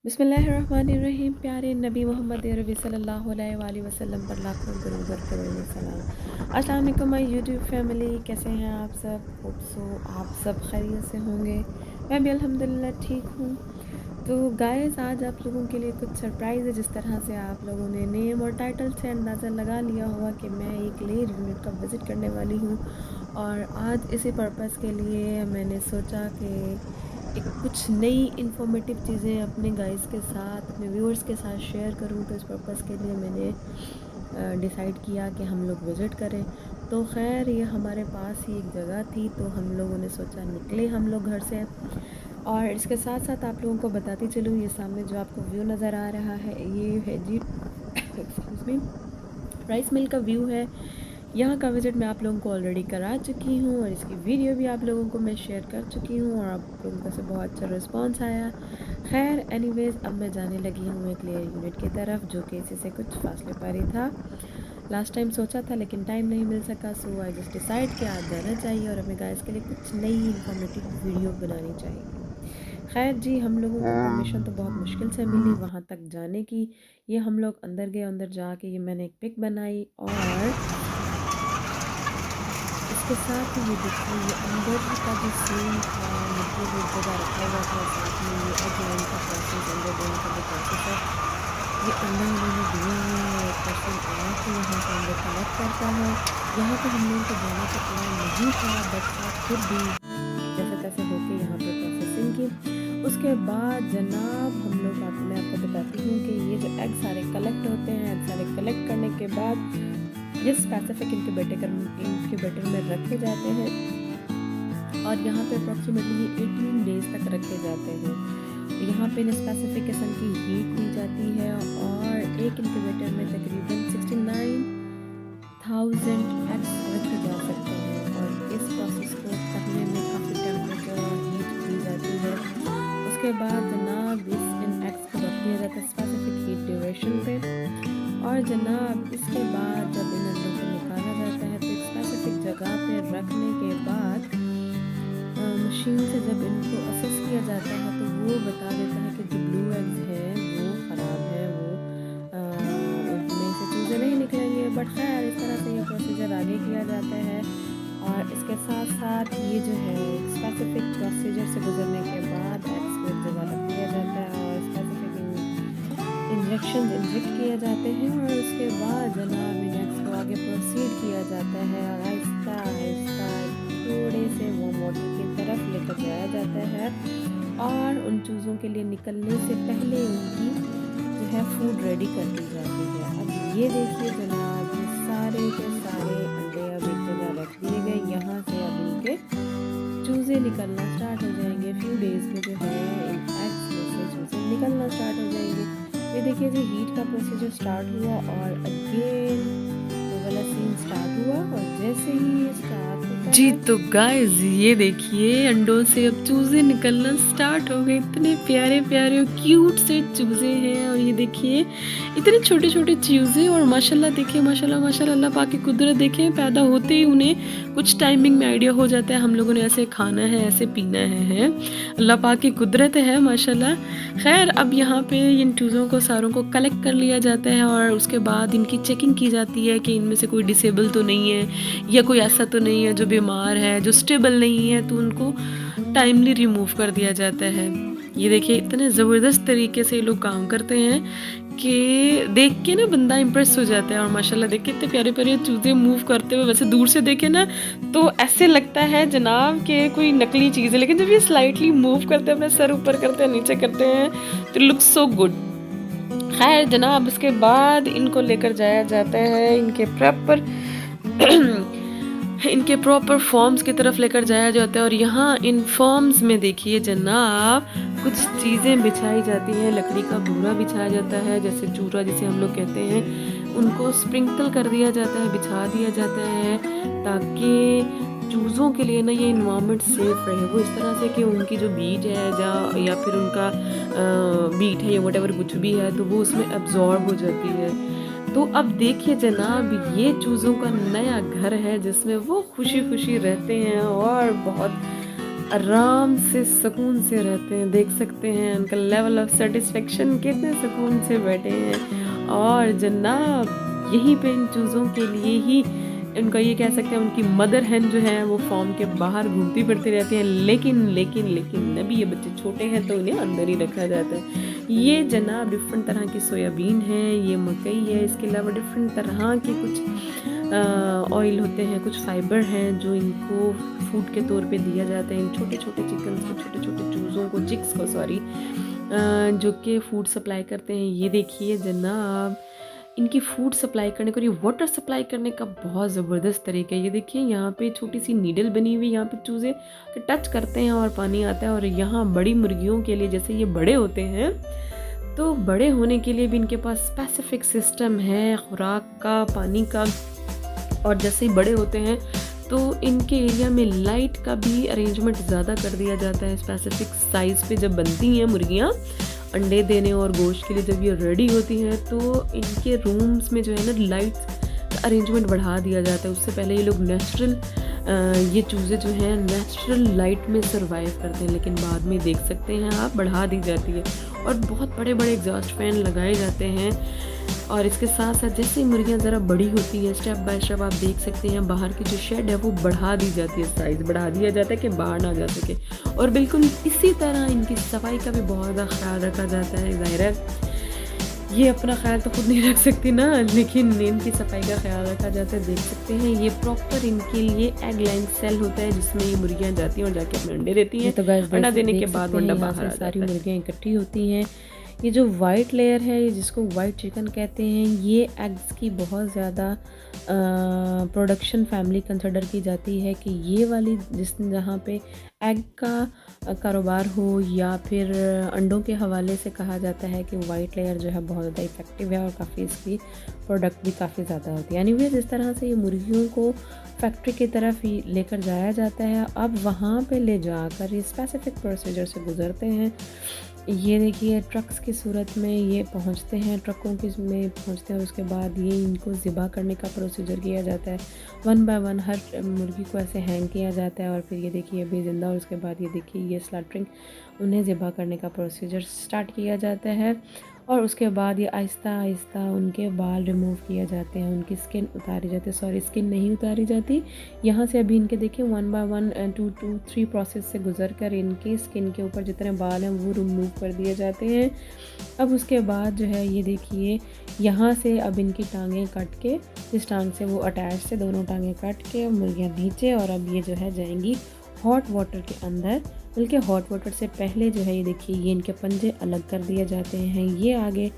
बिस्मिल्लाहिर्रहमानिर्रहीम। प्यारे नबी मोहम्मद अरबी सल्लल्लाहु अलैहि वसल्लम पर लाखों दरूद और करोड़ों सलाम। अस्सलाम वालेकुम माय यूट्यूब फैमिली, कैसे हैं आप सब? होप सो आप सब खैरियत से होंगे। मैं भी अल्हम्दुलिल्लाह ठीक हूँ। तो गाइस, आज आप लोगों के लिए कुछ सरप्राइज़ है। जिस तरह से आप लोगों ने नेम और टाइटल से अंदाज़ा लगा लिया होगा कि मैं एक लेयर यूनिट का विज़िट करने वाली हूँ, और आज इसी पर्पज़ के लिए मैंने सोचा कि एक कुछ नई इन्फॉर्मेटिव चीज़ें अपने गाइस के साथ, अपने व्यूअर्स के साथ शेयर करूं। तो इस पर्पज़ के लिए मैंने डिसाइड किया कि हम लोग विज़िट करें। तो खैर, ये हमारे पास ही एक जगह थी, तो हम लोगों ने सोचा निकले हम लोग घर से। और इसके साथ साथ आप लोगों को बताती चलूँ, ये सामने जो आपको व्यू नज़र आ रहा है, ये है जी एक्सक्यूज़ मी, राइस मिल का व्यू है। यहाँ का विज़िट मैं आप लोगों को ऑलरेडी करा चुकी हूँ, और इसकी वीडियो भी आप लोगों को मैं शेयर कर चुकी हूँ, और आप लोगों का से बहुत अच्छा रिस्पांस आया। खैर एनीवेज़, अब मैं जाने लगी हूँ एक लेयर यूनिट की तरफ, जो कि इसी से कुछ फासले पर ही था। लास्ट टाइम सोचा था लेकिन टाइम नहीं मिल सका, सो आई जस्ट डिसाइड कि आज जाना चाहिए और अपने गाइस के लिए कुछ नई इन्फॉर्मेटिव वीडियो बनानी चाहिए। खैर जी, हम लोगों को परमिशन तो बहुत मुश्किल से मिली वहाँ तक जाने की। ये हम लोग अंदर गए, अंदर जाके ये मैंने एक पिक बनाई, और इसके साथ ही ये देखिए, ये अंदर का जो सीन था, मतलब एक जगह रखा हुआ था, साथ में ये एग लाइन का प्रोसेस, अंदर देने का जो प्रोसेस है, ये अंदर उन्होंने दिया हुआ है। एक पर्सन आके यहाँ पे अंदर कलेक्ट करता है। यहाँ पे हम लोगों को जाने का प्लान नहीं था, बट था फिर भी जैसे तैसे होके यहाँ पे प्रोसेसिंग की। उसके बाद जनाब हम लोग मैं आपको बताती हूँ कि ये जो एग सारे कलेक्ट होते हैं, एग सारे कलेक्ट करने के बाद ये स्पेसिफिक इंक्यूबेटर में रखे जाते हैं, और यहाँ पे अप्रॉक्सीमेटली 18 डेज तक रखे जाते हैं। यहाँ पे स्पेसिफिक किस्म की हीट दी जाती है, और एक इंक्यूबेटर में तकरीबन 69,000 एग्स रखे जा सकते हैं। और इस प्रोसेस को करने में काफ़ी टेम्परेचर और हीट दी जाती है। उसके बाद जनाब इन एग्स को रख दिया जाता है स्पेसिफिक हीट ड्यूरेशन पे, और जनाब इसके बाद जब इन अंडों को निकाला जाता है तो एक स्पेसिफिक जगह पे रखने के बाद मशीन से जब इनको असेस किया जाता है तो वो बता देता है कि जो ब्लू एग्स हैं वो ख़राब है, वो उनमें से चीज़ें नहीं निकलेंगे। बट खैर, इस तरह से ये प्रोसीजर आगे किया जाता है। और इसके साथ साथ ये जो है स्पेसिफिक प्रोसीजर से गुजरने के बाद एग्स को एक जगह रख दिया जाता है, और स्पेसिफिक इंजेक्शन इंजेक्ट किए जाते हैं, और उसके बाद जनाब इन एग्स को आगे प्रोसीड किया जाता है, और आहिस्ता आहिस्ता थोड़े से वार्म वाटर की तरफ लेकर जाया जाता है। और उन चूज़ों के लिए निकलने से पहले उनकी जो है फूड रेडी कर दी जाती है। अब ये देखिए जनाब, ये सारे के सारे अंडे अब एक जगह रख दिए गए। यहाँ से अब इनके चूज़े निकलना स्टार्ट हो जाएंगे। फ्यू डेज़ में जो है इन एग्स में से चूज़े निकलना स्टार्ट हो जाएंगे। ये देखिए जी, हीट का प्रोसीजर स्टार्ट हुआ, और अगेन वो वाला सीन स्टार्ट हुआ, और जैसे ही ये स्टार्ट होता जी, है तो गाइज़ ये देखिए, अंडों से अब चूज़े निकलना स्टार्ट हो गए। इतने प्यारे-प्यारे और क्यूट से चूज़े हैं, और ये देखिए इतने छोटे-छोटे चूज़े, और माशाल्लाह देखिए, माशाल्लाह माशाल्लाह, अल्लाह पाक की कुदरत देखें। पैदा होते ही उन्हें कुछ टाइमिंग में आइडिया हो जाता है हम लोगों ने ऐसे खाना है, ऐसे पीना है। अल्लाह पाक की कुदरत है माशाल्लाह। खैर, अब यहाँ पे इन चूज़ों को सारों को कलेक्ट कर लिया जाता है, और उसके बाद इनकी चेकिंग की जाती है कि इनमें से कोई डिसेबल तो नहीं है, या कोई ऐसा तो नहीं है जो बीमार है, जो स्टेबल नहीं है, तो उनको टाइमली रिमूव कर दिया जाता है। ये देखिए, इतने ज़बरदस्त तरीके से ये लोग काम करते हैं कि देख के ना बंदा इम्प्रेस हो जाता है। और माशाल्लाह देखिए, इतने प्यारे प्यारे चूज़े मूव करते हुए, वैसे दूर से देखे ना तो ऐसे लगता है जनाब कि कोई नकली चीज़ है, लेकिन जब ये स्लाइटली मूव करते हैं, अपने सर ऊपर करते हैं, नीचे करते हैं, तो लुक सो गुड। खैर जनाब, इसके बाद इनको लेकर जाया जाता है इनके प्रॉपर फॉर्म्स की तरफ लेकर जाया जाता है। और यहाँ इन फॉर्म्स में देखिए जनाब, कुछ चीज़ें बिछाई जाती हैं। लकड़ी का बूरा बिछाया जाता है, जैसे चूरा जिसे हम लोग कहते हैं, उनको स्प्रिंकल कर दिया जाता है, बिछा दिया जाता है, ताकि चूज़ों के लिए ना ये इन्वायरमेंट सेफ रहे। वो इस तरह से कि उनकी जो बीज है या फिर उनका बीट है, या वटेवर कुछ भी है, तो वो उसमें एब्जॉर्ब हो जाती है। तो अब देखिए जनाब, ये चूज़ों का नया घर है जिसमें वो खुशी खुशी रहते हैं, और बहुत आराम से सुकून से रहते हैं। देख सकते हैं उनका लेवल ऑफ सेटिस्फेक्शन, कितने सुकून से बैठे हैं। और जनाब यहीं पे इन चूज़ों के लिए ही उनका ये कह सकते हैं उनकी मदर हैन जो है वो फॉर्म के बाहर घूमती फिरती रहती हैं। लेकिन अभी ये बच्चे छोटे हैं तो उन्हें अंदर ही रखा जाता है। ये जनाब डिफरेंट तरह की सोयाबीन है, ये मकई है, इसके अलावा डिफरेंट तरह के कुछ ऑयल होते हैं, कुछ फाइबर हैं जो इनको फूड के तौर पे दिया जाता है। इन छोटे छोटे चिकन्स को, छोटे छोटे चूज़ों को, चिक्स को सॉरी, जो कि फूड सप्लाई करते हैं। ये देखिए जनाब इनकी फूड सप्लाई करने का और ये वाटर सप्लाई करने का बहुत ज़बरदस्त तरीका है। ये देखिए यहाँ पे छोटी सी नीडल बनी हुई, यहाँ पे चूज़े टच करते हैं और पानी आता है। और यहाँ बड़ी मुर्गियों के लिए, जैसे ये बड़े होते हैं तो बड़े होने के लिए भी इनके पास स्पेसिफिक सिस्टम है खुराक का, पानी का। और जैसे ही बड़े होते हैं तो इनके एरिया में लाइट का भी अरेंजमेंट ज़्यादा कर दिया जाता है। स्पेसिफिक साइज़ पे जब बनती हैं मुर्गियाँ अंडे देने और गोश्त के लिए, जब ये रेडी होती हैं तो इनके रूम्स में जो है ना लाइट का अरेंजमेंट बढ़ा दिया जाता है। उससे पहले ये लोग नेचुरल ये चूज़े जो हैं नेचुरल लाइट में सरवाइव करते हैं, लेकिन बाद में देख सकते हैं आप बढ़ा दी जाती है और बहुत बड़े बड़े एग्जॉस्ट फैन लगाए जाते हैं। और इसके साथ साथ जैसे ही मुर्गियाँ ज़रा बड़ी होती हैं स्टेप बाय स्टेप आप देख सकते हैं बाहर की जो शेड है वो बढ़ा दी जाती है, साइज़ बढ़ा दिया जाता है कि बाहर ना जा सके। और बिल्कुल इसी तरह इनकी सफाई का भी बहुत ज़्यादा ख्याल रखा जाता है। ज़ाहिर है ये अपना ख्याल तो खुद नहीं रख सकती ना, लेकिन इनकी सफाई का ख्याल रखा जाता है। देख सकते हैं ये प्रॉपर इनके लिए एग लाइन सेल होता है जिसमें ये मुर्गियाँ जाती हैं और जाके अपने अंडे देती हैं। तो अंडा देने के बाद अंडा बाहर आ जाता है। सारी मुर्गियाँ इकट्ठी होती हैं। ये जो वाइट लेयर है, ये जिसको वाइट चिकन कहते हैं, ये एग्स की बहुत ज़्यादा प्रोडक्शन फैमिली कंसिडर की जाती है कि ये वाली जहाँ पे एग का कारोबार हो या फिर अंडों के हवाले से कहा जाता है कि वाइट लेयर जो है बहुत ज़्यादा इफ़ेक्टिव है और काफ़ी इसकी प्रोडक्ट भी काफ़ी ज़्यादा होती है। एनीवेज इस तरह से ये मुर्गियों को फैक्ट्री की तरफ ही लेकर जाया जाता है। अब वहाँ पे ले जाकर ये स्पेसिफिक प्रोसीजर से गुज़रते हैं। ये देखिए ट्रक्स की सूरत में ये पहुंचते हैं, ट्रकों के में पहुंचते हैं और उसके बाद ये इनको ज़िबा करने का प्रोसीजर किया जाता है। 1 बाय 1 हर मुर्गी को ऐसे हैंग किया जाता है और फिर ये देखिए अभी ज़िंदा और उसके बाद ये देखिए ये स्लॉटरिंग, उन्हें ज़िबा करने का प्रोसीजर स्टार्ट किया जाता है। और उसके बाद ये आहिस्ता आहिस्ता उनके बाल रिमूव किए जाते हैं, उनकी स्किन उतारी जाती है, सॉरी स्किन नहीं उतारी जाती। यहाँ से अभी इनके देखिए 1 बाय 1 2 2 3 प्रोसेस से गुजर कर इनके स्किन के ऊपर जितने बाल हैं वो रिमूव कर दिए जाते हैं। अब उसके बाद जो है ये देखिए यहाँ से अब इनकी टांगें कट के, जिस टांग से वो अटैच से दोनों टांगें कट के मुर्गियाँ नीचे, और अब ये जो है जाएंगी हॉट वाटर के अंदर। बल्कि हॉट वाटर से पहले जो है ये देखिए ये इनके पंजे अलग कर दिए जाते हैं, ये आगे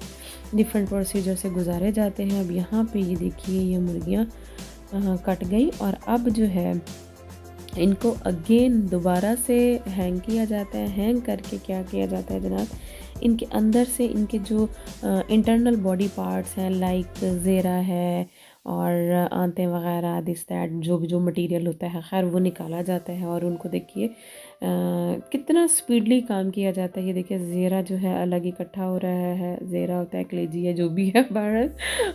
डिफरेंट प्रोसीजर से गुजारे जाते हैं। अब यहाँ पे ये देखिए ये मुर्गियाँ कट गई और अब जो है इनको अगेन दोबारा से हैंग किया जाता है। हैंग करके क्या किया जाता है जनाब, इनके अंदर से इनके जो इंटरनल बॉडी पार्ट्स हैं लाइक ज़ेरा है और आंतें वगैरह दिस दैट जो मटेरियल होता है खैर वो निकाला जाता है। और उनको देखिए कितना स्पीडली काम किया जाता है। ये देखिए ज़ेरा जो है अलग इकट्ठा हो रहा है, ज़ेरा होता है कलेजी है जो भी है बाहर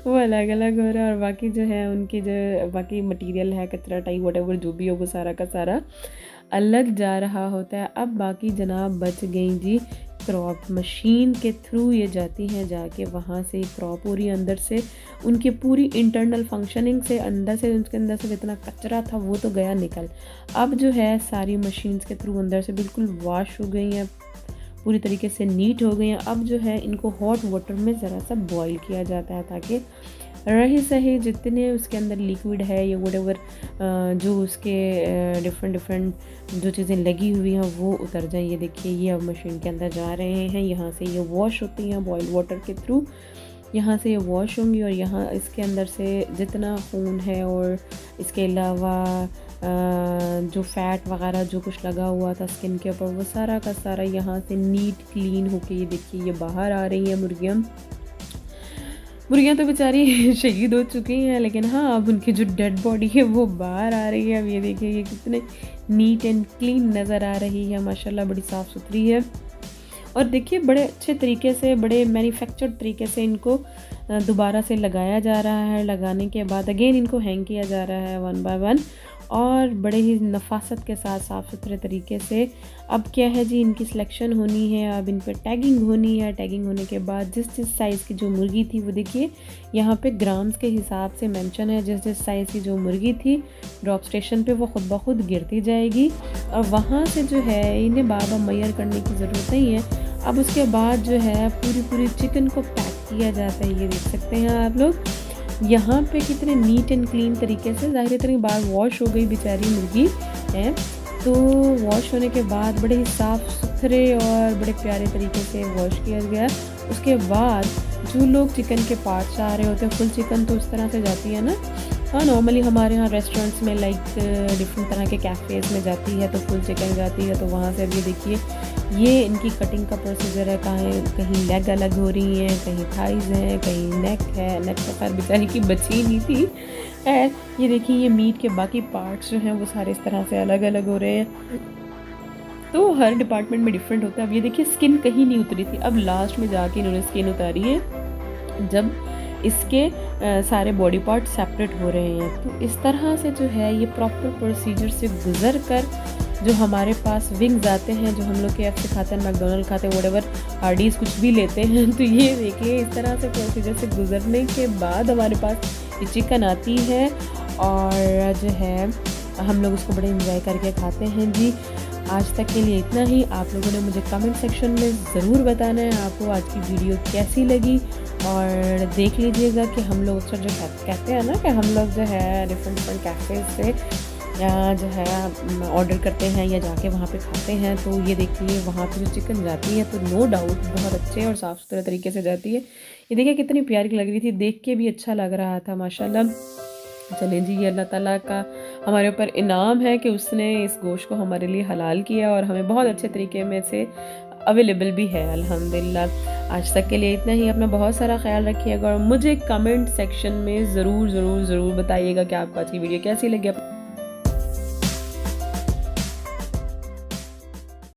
वो अलग अलग हो रहा है और बाकी जो है उनकी जो बाकी मटेरियल है कचरा टाइप वटेवर जो भी हो वो सारा का सारा अलग जा रहा होता है। अब बाकी जनाब बच गई जी क्रॉप मशीन के थ्रू ये जाती हैं, जाके वहाँ से क्रॉप पूरी अंदर से उनकी पूरी इंटरनल फंक्शनिंग से अंदर से उसके अंदर से जितना कचरा था वो तो गया निकल। अब जो है सारी मशीन्स के थ्रू अंदर से बिल्कुल वॉश हो गई हैं, पूरी तरीके से नीट हो गई हैं। अब जो है इनको हॉट वाटर में ज़रा सा बॉईल किया जाता है ताकि रही सही जितने उसके अंदर लिक्विड है या वटेवर जो उसके डिफरेंट जो चीज़ें लगी हुई हैं वो उतर जाएं। ये देखिए ये अब मशीन के अंदर जा रहे हैं, यहाँ से ये वॉश होती हैं बॉयल वाटर के थ्रू, यहाँ से ये वॉश होंगी और यहाँ इसके अंदर से जितना खून है और इसके अलावा जो फैट वगैरह जो कुछ लगा हुआ था स्किन के ऊपर वो सारा का सारा यहाँ से नीट क्लीन होके ये देखिए ये बाहर आ रही हैं मुर्गियाँ तो बेचारी शहीद हो चुकी हैं, लेकिन हाँ अब उनकी जो डेड बॉडी है वो बाहर आ रही है। अब ये देखिए ये कितने नीट एंड क्लीन नज़र आ रही है, माशाल्लाह बड़ी साफ़ सुथरी है। और देखिए बड़े अच्छे तरीके से बड़े मैन्युफैक्चर्ड तरीके से इनको दोबारा से लगाया जा रहा है। लगाने के बाद अगेन इनको हैंग किया जा रहा है 1 बाय 1 और बड़े ही नफासत के साथ साफ़ सुथरे तरीके से। अब क्या है जी, इनकी सिलेक्शन होनी है, अब इन पर टैगिंग होनी है। टैगिंग होने के बाद जिस जिस साइज़ की जो मुर्गी थी वो देखिए यहाँ पे ग्राम्स के हिसाब से मेंशन है। जिस जिस साइज़ की जो मुर्गी थी ड्रॉप स्टेशन पे वो ख़ुद ब खुद गिरती जाएगी और वहाँ से जो है इन्हें बार बार मैयर करने की ज़रूरत नहीं है। अब उसके बाद जो है पूरी चिकन को पैक किया जाता है। ये देख सकते हैं आप लोग यहाँ पे कितने नीट एंड क्लीन तरीके से, ज़ाहिर इतनी बार वॉश हो गई बेचारी मुर्गी है, तो वॉश होने के बाद बड़े ही साफ़ सुथरे और बड़े प्यारे तरीके से वॉश किया गया। उसके बाद जो लोग चिकन के पार्ट्स आ रहे होते हैं, फुल चिकन तो उस तरह से जाती है ना, हाँ नॉर्मली हमारे यहाँ रेस्टोरेंट्स में लाइक डिफरेंट तरह के कैफ़ेज़ में जाती है तो फुल चिकन जाती है, तो वहाँ से अब ये देखिए ये इनकी कटिंग का प्रोसीजर है। कहीं लेग अलग हो रही हैं, कहीं थाइज़ हैं, कहीं नेक है। नेक तो खैर बेचारी की बची नहीं थी। खैर ये देखिए ये मीट के बाकी पार्ट्स जो हैं वो सारे इस तरह से अलग अलग हो रहे हैं, तो हर डिपार्टमेंट में डिफरेंट होता है। अब ये देखिए स्किन कहीं नहीं उतरी थी, अब लास्ट में जाके इन्होंने स्किन उतारी है जब इसके सारे बॉडी पार्ट सेपरेट हो रहे हैं। तो इस तरह से जो है ये प्रॉपर प्रोसीजर से गुजर कर जो हमारे पास विंग्स आते हैं, जो हम लोग KFC खाते हैं, मैकडोनल्ड खाते हैं, व्हाटएवर हार्डीज़ कुछ भी लेते हैं, तो ये देखिए इस तरह से प्रोसीजर से गुजरने के बाद हमारे पास ये चिकन आती है और जो है हम लोग उसको बड़े इंजॉय करके खाते हैं जी। आज तक के लिए इतना ही। आप लोगों ने मुझे कमेंट सेक्शन में ज़रूर बताना है आपको आज की वीडियो कैसी लगी, और देख लीजिएगा कि हम लोग अक्सर जो कहते हैं ना कि हम लोग जो है डिफरेंट कैफ़ेज़ से या जो है ऑर्डर करते हैं या जाके वहाँ पे खाते हैं, तो ये देखिए वहाँ पे जो चिकन जाती है तो नो डाउट बहुत अच्छे और साफ़ सुथरे तरीके से जाती है। ये देखिए कितनी प्यारी लग रही थी, देख के भी अच्छा लग रहा था माशाल्लाह। चलें जी, ये अल्लाह ताला का हमारे ऊपर इनाम है कि उसने इस गोश्त को हमारे लिए हलाल किया और हमें बहुत अच्छे तरीके में से अवेलेबल भी है अल्हम्दुलिल्लाह। आज तक के लिए इतना ही। अपना बहुत सारा ख्याल रखिएगा और मुझे कमेंट सेक्शन में ज़रूर बताइएगा कि आपको आज की वीडियो कैसी लगी।